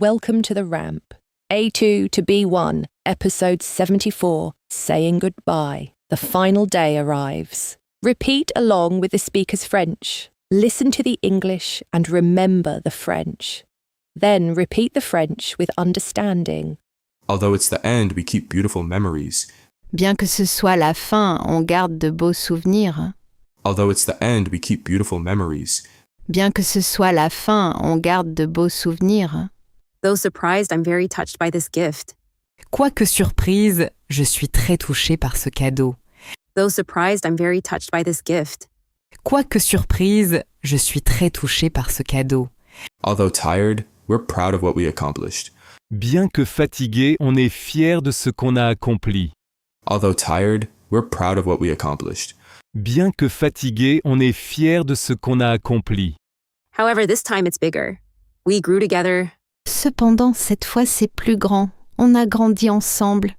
welcome to the ramp. A2 to B1, episode 74, saying goodbye. The final day arrives. Repeat along with the speaker's French. Listen to the English and remember the French. Then repeat the French with understanding. Although it's the end, we keep beautiful memories. Bien que ce soit la fin, on garde de beaux souvenirs. Although it's the end, we keep beautiful memories. Bien que ce soit la fin, on garde de beaux souvenirs. Though surprised, I'm very touched by this gift. Quoique surprise, je suis très touchée par ce cadeau. Though surprised, I'm very touched by this gift. Quoique surprise, je suis très touchée par ce cadeau. Although tired, we're proud of what we accomplished. Bien que fatigué, on est fier de ce qu'on a accompli. Although tired, we're proud of what we accomplished. Bien que fatigué, on est fier de ce qu'on a accompli. However, this time it's bigger. We grew together. Cependant, cette fois c'est plus grand. On a grandi ensemble.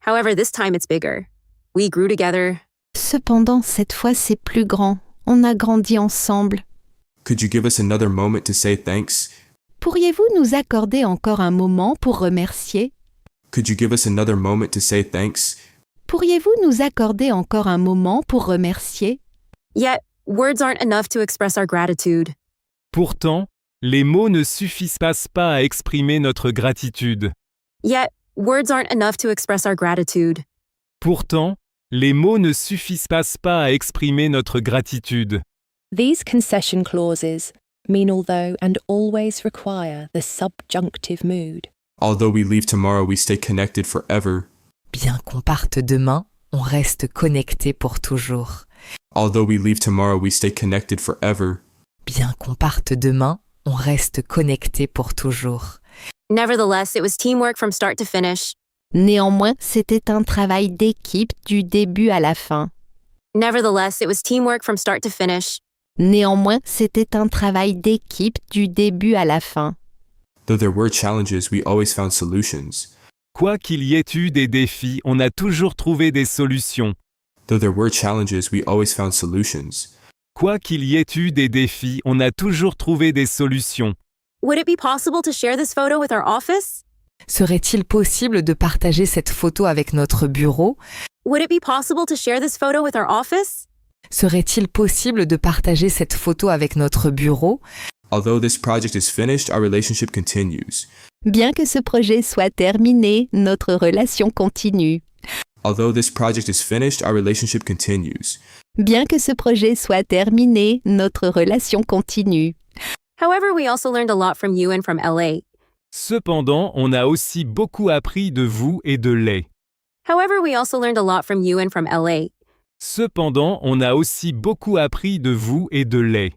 However, this time it's bigger. We grew together. Cependant, cette fois c'est plus grand. On a grandi ensemble. Could you give us another moment to say thanks? Pourriez-vous nous accorder encore un moment pour remercier? Could you give us another moment to say thanks? Pourriez-vous nous accorder encore un moment pour remercier? Yet, words aren't enough to express our gratitude. Pourtant, les mots ne suffisent pas à exprimer notre gratitude. Yet, words aren't enough to express our gratitude. Pourtant, les mots ne suffisent pas à exprimer notre gratitude. These concession clauses mean although and always require the subjunctive mood. Although we leave tomorrow, we stay connected forever. Bien qu'on parte demain, on reste connecté pour toujours. Although we leave tomorrow, we stay connected forever. Bien qu'on parte demain, on reste connecté pour toujours. Nevertheless, it was teamwork from start to finish. Néanmoins, c'était un travail d'équipe du début à la fin. Nevertheless, it was teamwork from start to finish. Néanmoins, c'était un travail d'équipe du début à la fin. Though there were challenges, we always found solutions. Quoi qu'il y ait eu des défis, on a toujours trouvé des solutions. Though there were challenges, we always found solutions. Quoi qu'il y ait eu des défis, on a toujours trouvé des solutions. Would it be possible to share this photo with our office? Serait-il possible de partager cette photo avec notre bureau? Would it be possible to share this photo with our office? Serait-il possible de partager cette photo avec notre bureau? Although this project is finished, our relationship continues. Bien que ce projet soit terminé, notre relation continue. Although this project is finished, our relationship continues. Bien que ce projet soit terminé, notre relation continue. However, we also learned a lot from you and from LA. Cependant, on a aussi beaucoup appris de vous et de Lay. However, we also learned a lot from you and from LA. Cependant, on a aussi beaucoup appris de vous et de Lay.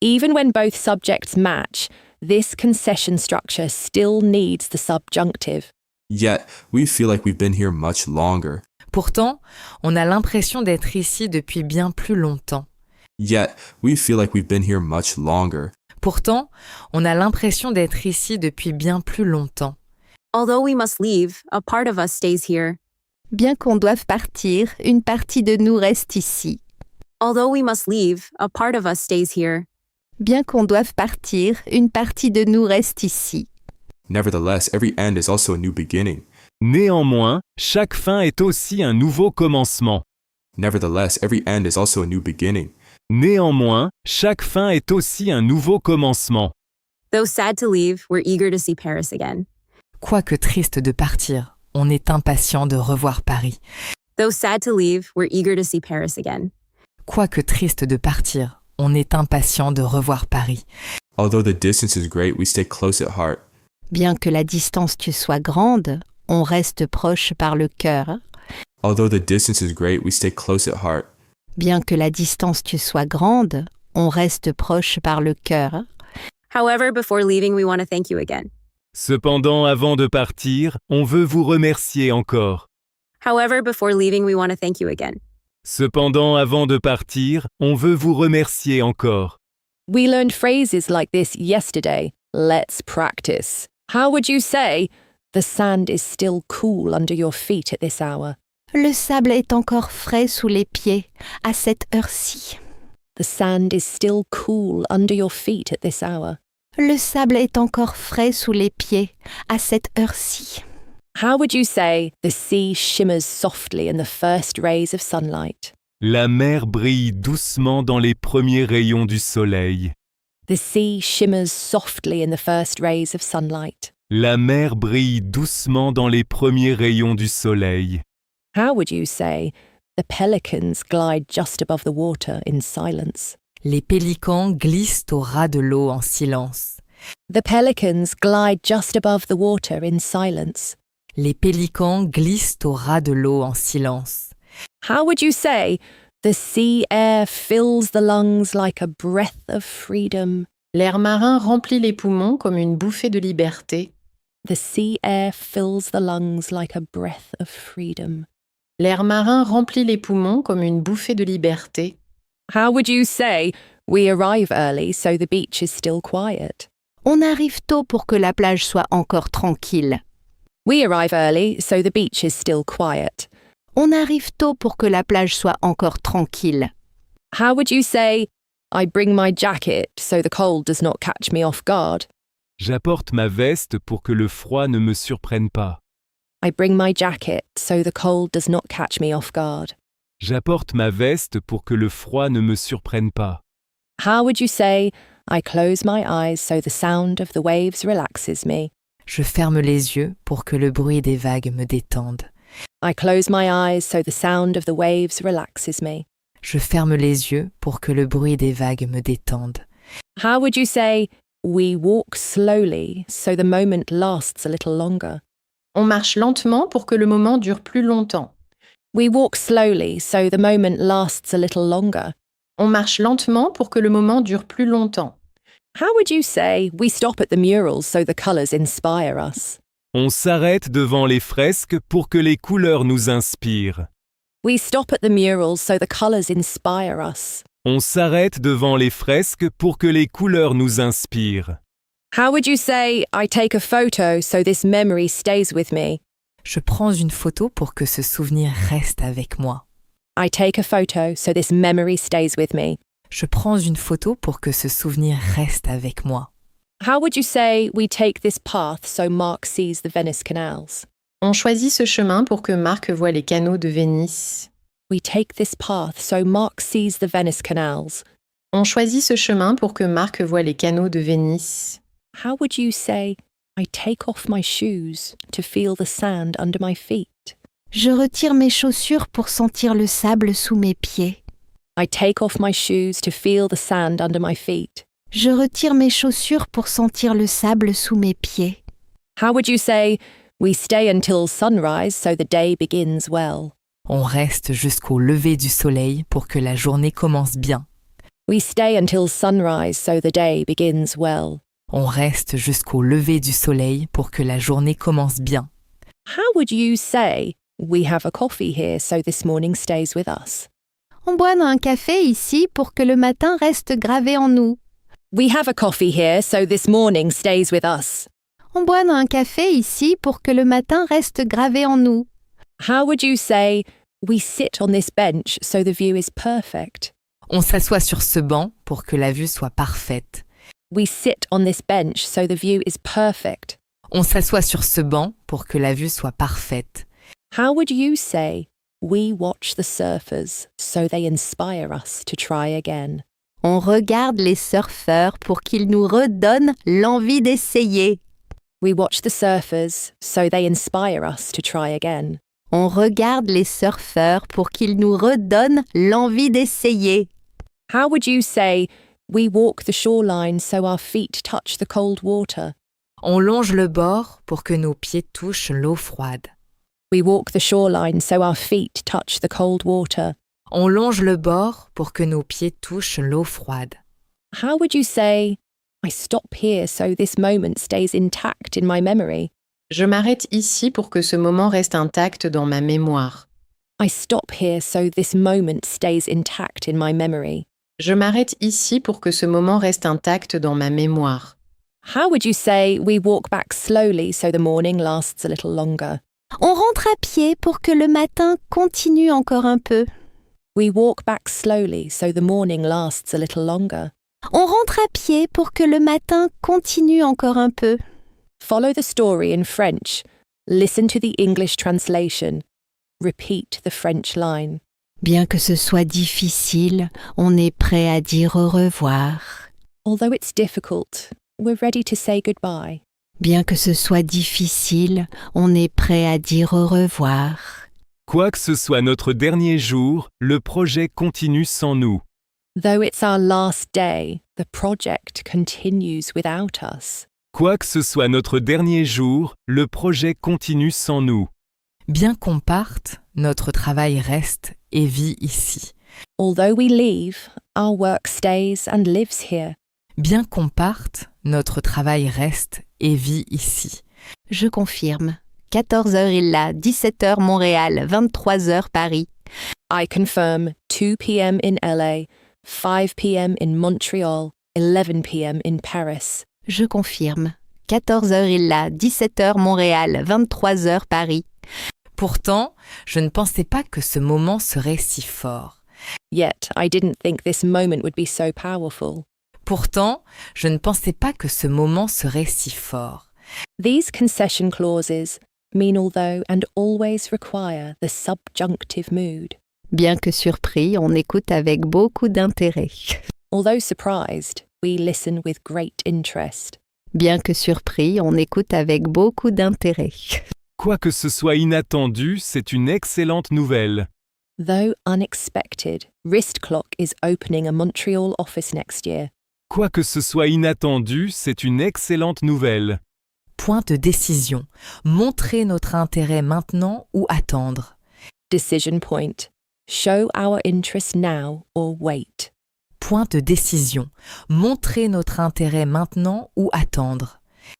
Even when both subjects match, this concession structure still needs the subjunctive. Yet, we feel like we've been here much longer. Pourtant, on a l'impression d'être ici depuis bien plus longtemps. Yet, we feel like we've been here much longer. Pourtant, on a l'impression d'être ici depuis bien plus longtemps. Although we must leave, a part of us stays here. Bien qu'on doive partir, une partie de nous reste ici. Although we must leave, a part of us stays here. Bien qu'on doive partir, une partie de nous reste ici. Nevertheless, every end is also a new beginning. Néanmoins, chaque fin est aussi un nouveau commencement. Nevertheless, every end is also a new beginning. Néanmoins, chaque fin est aussi un nouveau commencement. Though sad to leave, we're eager to see Paris again. Quoique triste de partir, on est impatient de revoir Paris. Though sad to leave, we're eager to see Paris again. Quoique triste de partir, on est impatient de revoir Paris. Although the distance is great, we stay close at heart. Bien que la distance te soit grande, on reste proche par le cœur. Although the distance is great, we stay close at heart. Bien que la distance te soit grande, on reste proche par le cœur. However, before leaving, we want to thank you again. Cependant, avant de partir, on veut vous remercier encore. However, before leaving, we want to thank you again. Cependant, avant de partir, on veut vous remercier encore. We learned phrases like this yesterday. Let's practice. How would you say, the sand is still cool under your feet at this hour? Le sable est encore frais sous les pieds à cette heure-ci. The sand is still cool under your feet at this hour. Le sable est encore frais sous les pieds à cette heure-ci. How would you say the sea shimmers softly in the first rays of sunlight? La mer brille doucement dans les premiers rayons du soleil. The sea shimmers softly in the first rays of sunlight. La mer brille doucement dans les premiers rayons du soleil. How would you say the pelicans glide just above the water in silence? Les pélicans glissent au ras de l'eau en silence. The pelicans glide just above the water in silence. Les pélicans glissent au ras de l'eau en silence. How would you say the sea air fills the lungs like a breath of freedom? L'air marin remplit les poumons comme une bouffée de liberté. The sea air fills the lungs like a breath of freedom. L'air marin remplit les poumons comme une bouffée de liberté. How would you say we arrive early so the beach is still quiet? On arrive tôt pour que la plage soit encore tranquille. We arrive early so the beach is still quiet. On arrive tôt pour que la plage soit encore tranquille. How would you say I bring my jacket so the cold does not catch me off guard? J'apporte ma veste pour que le froid ne me surprenne pas. I bring my jacket so the cold does not catch me off guard. J'apporte ma veste pour que le froid ne me surprenne pas. How would you say I close my eyes so the sound of the waves relaxes me? Je ferme les yeux pour que le bruit des vagues me détende. I close my eyes so the sound of the waves relaxes me. Je ferme les yeux pour que le bruit des vagues me détende. How would you say we walk slowly so the moment lasts a little longer? On marche lentement pour que le moment dure plus longtemps. We walk slowly so the moment lasts a little longer. On marche lentement pour que le moment dure plus longtemps. How would you say we stop at the murals so the colours inspire us? On s'arrête devant les fresques pour que les couleurs nous inspirent. We stop at the murals so the colours inspire us. On s'arrête devant les fresques pour que les couleurs nous inspirent. How would you say I take a photo so this memory stays with me? Je prends une photo pour que ce souvenir reste avec moi. I take a photo so this memory stays with me. Je prends une photo pour que ce souvenir reste avec moi. How would you say we take this path so Mark sees the Venice canals? On choisit ce chemin pour que Marc voie les canaux de Venise. We take this path so Mark sees the Venice canals. On choisit ce chemin pour que Marc voie les canaux de Venise. How would you say I take off my shoes to feel the sand under my feet? Je retire mes chaussures pour sentir le sable sous mes pieds. I take off my shoes to feel the sand under my feet. Je retire mes chaussures pour sentir le sable sous mes pieds. How would you say we stay until sunrise so the day begins well? On reste jusqu'au lever du soleil pour que la journée commence bien. We stay until sunrise so the day begins well. On reste jusqu'au lever du soleil pour que la journée commence bien. How would you say we have a coffee here so this morning stays with us? On boit un café ici pour que le matin reste gravé en nous. We have a coffee here so this morning stays with us. On boit un café ici pour que le matin reste gravé en nous. How would you say we sit on this bench so the view is perfect? On s'assoit sur ce banc pour que la vue soit parfaite. We sit on this bench so the view is perfect. On s'assoit sur ce banc pour que la vue soit parfaite. How would you say we watch the surfers so they inspire us to try again? On regarde les surfeurs pour qu'ils nous redonnent l'envie d'essayer. We watch the surfers so they inspire us to try again. On regarde les surfeurs pour qu'ils nous redonnent l'envie d'essayer. How would you say we walk the shoreline so our feet touch the cold water? On longe le bord pour que nos pieds touchent l'eau froide. We walk the shoreline so our feet touch the cold water. On longe le bord pour que nos pieds touchent l'eau froide. How would you say I stop here so this moment stays intact in my memory? Je m'arrête ici pour que ce moment reste intact dans ma mémoire. I stop here so this moment stays intact in my memory. Je m'arrête ici pour que ce moment reste intact dans ma mémoire. How would you say we walk back slowly so the morning lasts a little longer? On rentre à pied pour que le matin continue encore un peu. We walk back slowly so the morning lasts a little longer. On rentre à pied pour que le matin continue encore un peu. Follow the story in French. Listen to the English translation. Repeat the French line. Bien que ce soit difficile, on est prêt à dire au revoir. Although it's difficult, we're ready to say goodbye. Bien que ce soit difficile, on est prêt à dire au revoir. Quoi que ce soit notre dernier jour, le projet continue sans nous. Though it's our last day, the project continues without us. Quoi que ce soit notre dernier jour, le projet continue sans nous. Bien qu'on parte, notre travail reste et vit ici. Although we leave, our work stays and lives here. Bien qu'on parte, notre travail reste et vit ici. Je confirme. 14h il là, 17h Montréal, 23h Paris. I confirm 2 p.m. in LA, 5 p.m. in Montreal, 11 p.m. in Paris. Je confirme. 14h il là, 17h Montréal, 23h Paris. Pourtant, je ne pensais pas que ce moment serait si fort. Yet I didn't think this moment would be so powerful. Pourtant, je ne pensais pas que ce moment serait si fort. These concession clauses mean although and always require the subjunctive mood. Bien que surpris, on écoute avec beaucoup d'intérêt. Although surprised, we listen with great interest. Bien que surpris, on écoute avec beaucoup d'intérêt. Quoi que ce soit inattendu, c'est une excellente nouvelle. Though unexpected, Wristclock is opening a Montreal office next year. Quoi que ce soit inattendu, c'est une excellente nouvelle. Point de décision. Montrer notre intérêt maintenant ou attendre. Decision point. Show our interest now or wait. Point de décision. Montrer notre intérêt maintenant ou attendre.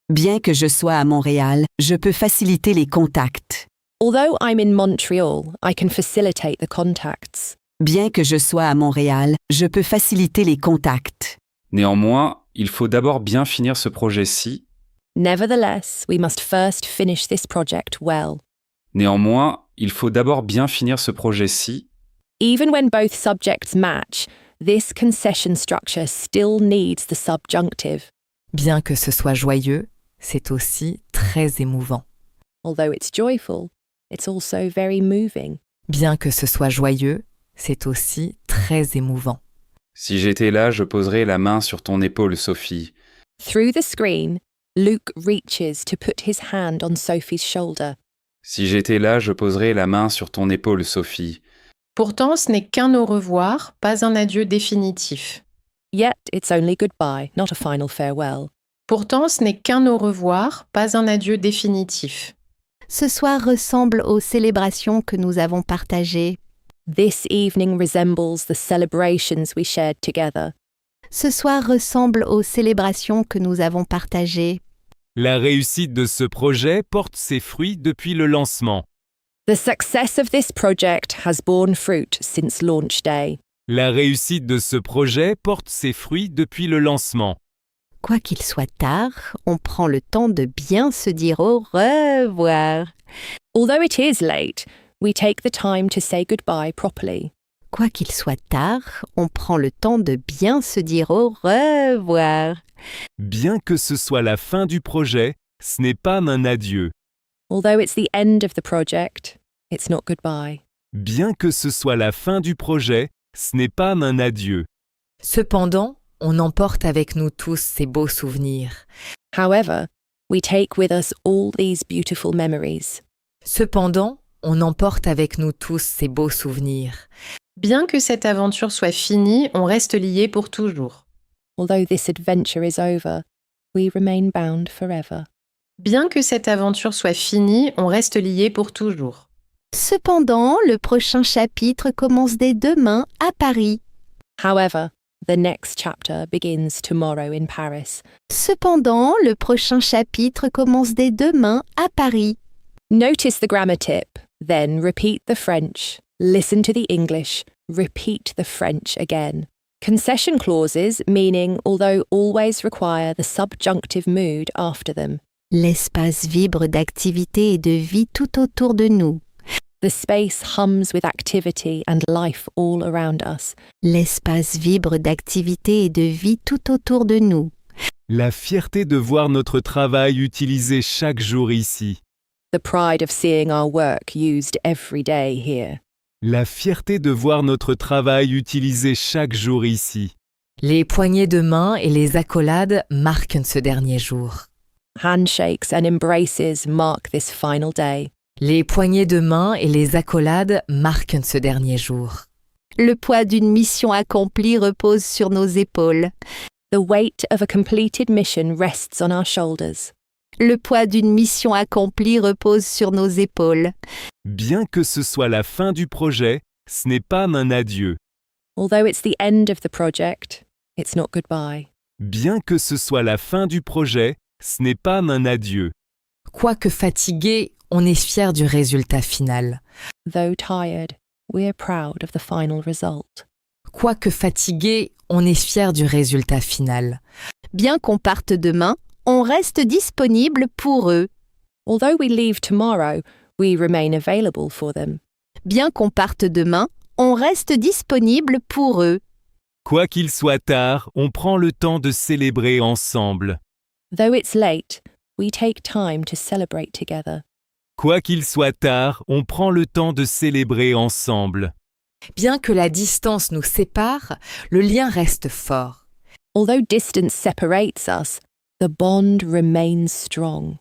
Bien que je sois à Montréal, je peux faciliter les contacts. Although I'm in Montreal, I can facilitate the contacts. Bien que je sois à Montréal, je peux faciliter les contacts. Néanmoins, il faut d'abord bien finir ce projet-ci. Nevertheless, we must first finish this project well. Néanmoins, il faut d'abord bien finir ce projet-ci. Even when both subjects match, this concession structure still needs the subjunctive. Bien que ce soit joyeux, c'est aussi très émouvant. Although it's joyful, it's also very moving. Bien que ce soit joyeux, c'est aussi très émouvant. Si j'étais là, je poserais la main sur ton épaule, Sophie. Through the screen, Luke reaches to put his hand on Sophie's shoulder. Si j'étais là, je poserais la main sur ton épaule, Sophie. Pourtant, ce n'est qu'un au revoir, pas un adieu définitif. Yet it's only goodbye, not a final farewell. Pourtant, ce n'est qu'un au revoir, pas un adieu définitif. Ce soir ressemble aux célébrations que nous avons partagées. This evening resembles the celebrations we shared together. Ce soir ressemble aux célébrations que nous avons partagées. La réussite de ce projet porte ses fruits depuis le lancement. The success of this project has borne fruit since launch day. La réussite de ce projet porte ses fruits depuis le lancement. Quoi qu'il soit tard, on prend le temps de bien se dire au revoir. Although it is late, we take the time to say goodbye properly. Quoi qu'il soit tard, on prend le temps de bien se dire au revoir. Bien que ce soit la fin du projet, ce n'est pas un adieu. Although it's the end of the project, it's not goodbye. Bien que ce soit la fin du projet, ce n'est pas un adieu. Cependant, on emporte avec nous tous ces beaux souvenirs. However, we take with us all these beautiful memories. Cependant, on emporte avec nous tous ces beaux souvenirs. Bien que cette aventure soit finie, on reste liés pour toujours. Although this adventure is over, we remain bound forever. Bien que cette aventure soit finie, on reste liés pour toujours. Cependant, le prochain chapitre commence dès demain à Paris. However, the next chapter begins tomorrow in Paris. Cependant, le prochain chapitre commence dès demain à Paris. Notice the grammar tip, then repeat the French. Listen to the English, repeat the French again. Concession clauses, meaning although always require the subjunctive mood after them. L'espace vibre d'activité et de vie tout autour de nous. The space hums with activity and life all around us. L'espace vibre d'activité et de vie tout autour de nous. La fierté de voir notre travail utilisé chaque jour ici. The pride of seeing our work used every day here. La fierté de voir notre travail utilisé chaque jour ici. Les poignées de main et les accolades marquent ce dernier jour. Handshakes and embraces mark this final day. Les poignées de main et les accolades marquent ce dernier jour. Le poids d'une mission accomplie repose sur nos épaules. The weight of a completed mission rests on our shoulders. Le poids d'une mission accomplie repose sur nos épaules. Bien que ce soit la fin du projet, ce n'est pas un adieu. Although it's the end of the project, it's not goodbye. Bien que ce soit la fin du projet, ce n'est pas un adieu. Quoique fatigué, on est fier du résultat final. Though tired, we're proud of the final result. Quoique fatigué, on est fier du résultat final. Bien qu'on parte demain, on reste disponible pour eux. Although we leave tomorrow, we remain available for them. Bien qu'on parte demain, on reste disponible pour eux. Quoi qu'il soit tard, on prend le temps de célébrer ensemble. Though it's late, we take time to celebrate together. Quoi qu'il soit tard, on prend le temps de célébrer ensemble. Bien que la distance nous sépare, le lien reste fort. Although distance separates us, the bond remains strong.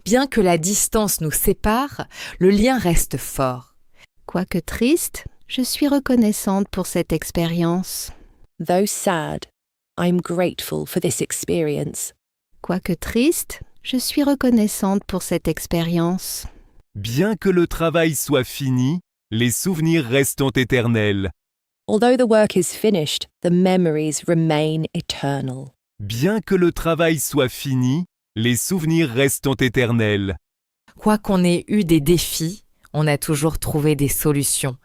Bien que la distance nous sépare, le lien reste fort. Quoique triste, je suis reconnaissante pour cette expérience. Though sad, I'm grateful for this experience. Quoique triste, je suis reconnaissante pour cette expérience. Bien que le travail soit fini, les souvenirs restent éternels. Although the work is finished, the memories remain eternal. Bien que le travail soit fini, les souvenirs restent éternels. Quoi qu'on ait eu des défis, on a toujours trouvé des solutions.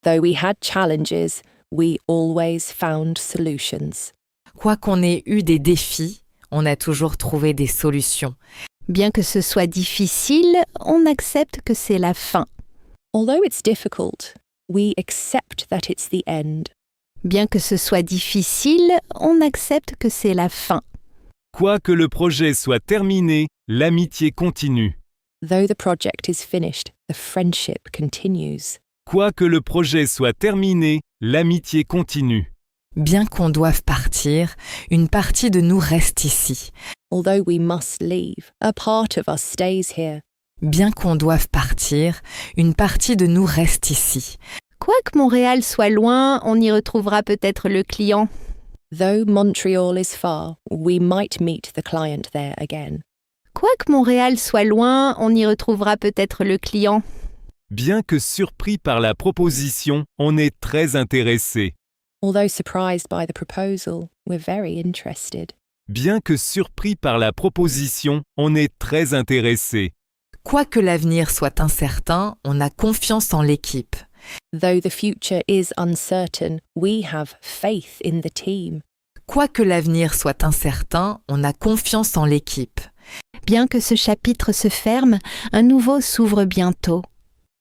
Though we had challenges, we always found solutions. Quoi qu'on ait eu des défis, on a toujours trouvé des solutions. Bien que ce soit difficile, on accepte que c'est la fin. Although it's difficult, we accept that it's the end. Bien que ce soit difficile, on accepte que c'est la fin. Quoi que le projet soit terminé, l'amitié continue. Though the project is finished, the friendship continues. Quoi que le projet soit terminé, l'amitié continue. Bien qu'on doive partir, une partie de nous reste ici. Although we must leave, a part of us stays here. Bien qu'on doive partir, une partie de nous reste ici. Quoique Montréal soit loin, on y retrouvera peut-être le client. Though Montreal is far, we might meet the client there again. Quoique Montréal soit loin, on y retrouvera peut-être le client. Bien que surpris par la proposition, on est très intéressé. Although surprised by the proposal, we're very interested. Bien que surpris par la proposition, on est très intéressé. Quoi que l'avenir soit incertain, on a confiance en l'équipe. Though the future is uncertain, we have faith in the team. Quoi que l'avenir soit incertain, on a confiance en l'équipe. Bien que ce chapitre se ferme, un nouveau s'ouvre bientôt.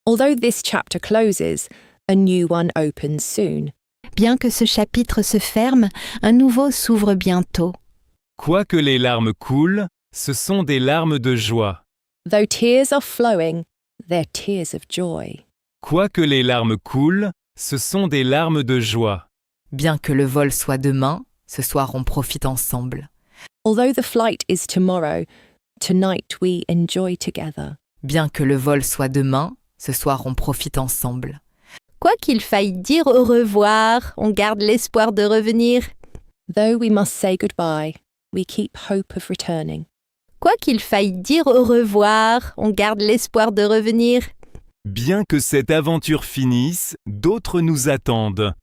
Although this chapter closes, a new one opens soon. Bien que ce chapitre se ferme, un nouveau s'ouvre bientôt. Quoi que les larmes coulent, ce sont des larmes de joie. Though tears are flowing, they're tears of joy. Quoi que les larmes coulent, ce sont des larmes de joie. Bien que le vol soit demain, ce soir on profite ensemble. Although the flight is tomorrow, tonight we enjoy together. Bien que le vol soit demain, ce soir on profite ensemble. Quoi qu'il faille dire au revoir, on garde l'espoir de revenir. Though we must say goodbye, we keep hope of returning. Quoi qu'il faille dire au revoir, on garde l'espoir de revenir. Bien que cette aventure finisse, d'autres nous attendent.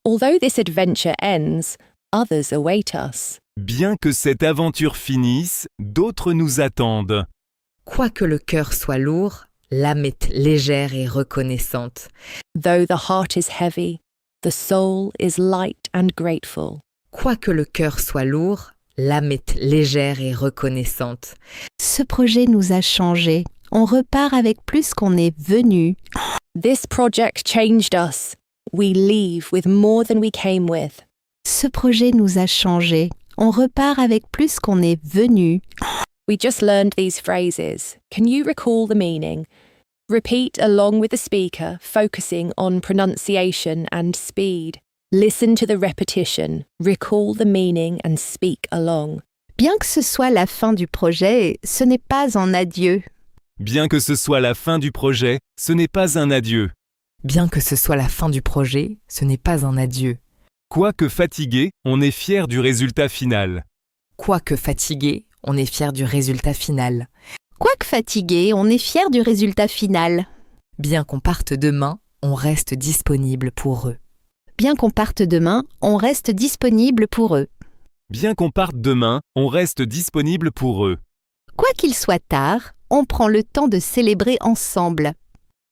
Although this adventure ends, others await us. Bien que cette aventure finisse, d'autres nous attendent. Quoi que le cœur soit lourd, l'âme est légère et reconnaissante. Though the heart is heavy, the soul is light and grateful. Quoi que le cœur soit lourd, l'âme est légère et reconnaissante. Ce projet nous a changés. On repart avec plus qu'on est venu. This project changed us. We leave with more than we came with. Ce projet nous a changés. On repart avec plus qu'on est venu. We just learned these phrases. Can you recall the meaning? Repeat along with the speaker, focusing on pronunciation and speed. Listen to the repetition, recall the meaning and speak along. Bien que ce soit la fin du projet, ce n'est pas en adieu. Bien que ce soit la fin du projet, ce n'est pas un adieu. Bien que ce soit la fin du projet, ce n'est pas un adieu. Quoique fatigué, on est fier du résultat final. Quoique fatigué, on est fier du résultat final. Quoique fatigué, on est fier du résultat final. Bien qu'on parte demain, on reste disponible pour eux. Bien qu'on parte demain, on reste disponible pour eux. Bien qu'on parte demain, on reste disponible pour eux. Quoi qu'il soit tard, on prend le temps de célébrer ensemble.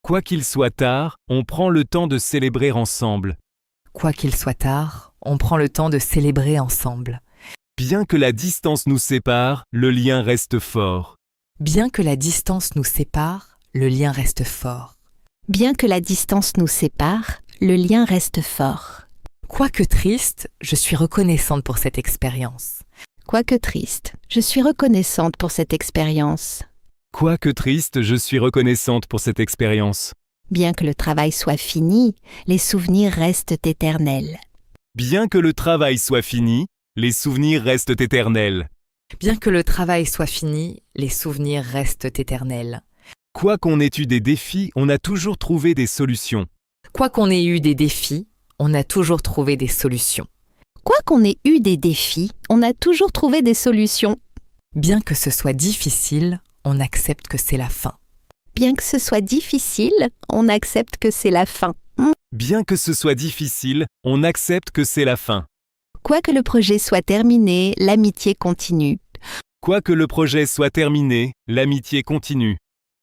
Quoi qu'il soit tard, on prend le temps de célébrer ensemble. Quoi qu'il soit tard, on prend le temps de célébrer ensemble. Bien que la distance nous sépare, le lien reste fort. Bien que la distance nous sépare, le lien reste fort. Bien que la distance nous sépare, le lien reste fort. Quoique triste, je suis reconnaissante pour cette expérience. Quoique triste, je suis reconnaissante pour cette expérience. Quoique triste, je suis reconnaissante pour cette expérience. Bien que le travail soit fini, les souvenirs restent éternels. Bien que le travail soit fini, les souvenirs restent éternels. Bien que le travail soit fini, les souvenirs restent éternels. Quoi qu'on ait eu des défis, on a toujours trouvé des solutions. Quoi qu'on ait eu des défis, on a toujours trouvé des solutions. Quoi qu'on ait eu des défis, on a toujours trouvé des solutions. Bien que ce soit difficile, on accepte que c'est la fin. Bien que ce soit difficile, on accepte que c'est la fin. Bien que ce soit difficile, on accepte que c'est la fin. Quoi que le projet soit terminé, l'amitié continue. Quoi que le projet soit terminé, l'amitié continue.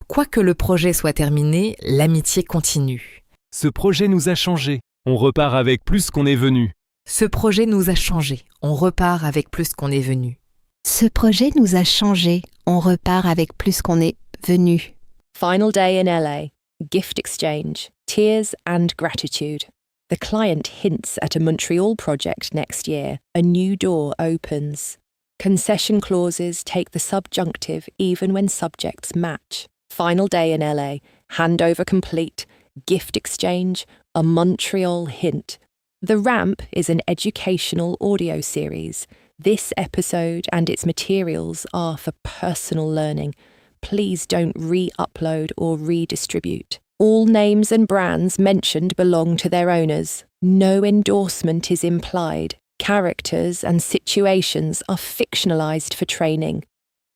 Quoi que le projet soit terminé, l'amitié continue. Ce projet nous a changés. On repart avec plus qu'on est venu. Ce projet nous a changés. On repart avec plus qu'on est venu. Ce projet nous a changés. On repart avec plus qu'on est venu. Final day in LA. Gift exchange. Tears and gratitude. The client hints at a Montreal project next year. A new door opens. Concession clauses take the subjunctive even when subjects match. Final day in LA. Handover complete. Gift exchange. A Montreal hint. The Ramp is an educational audio series. This episode and its materials are for personal learning. Please don't re-upload or redistribute. All names and brands mentioned belong to their owners. No endorsement is implied. Characters and situations are fictionalized for training.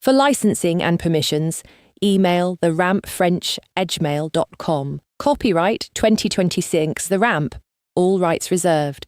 For licensing and permissions, email therampfrench@gmail.com. Copyright 2026 The Ramp. All rights reserved.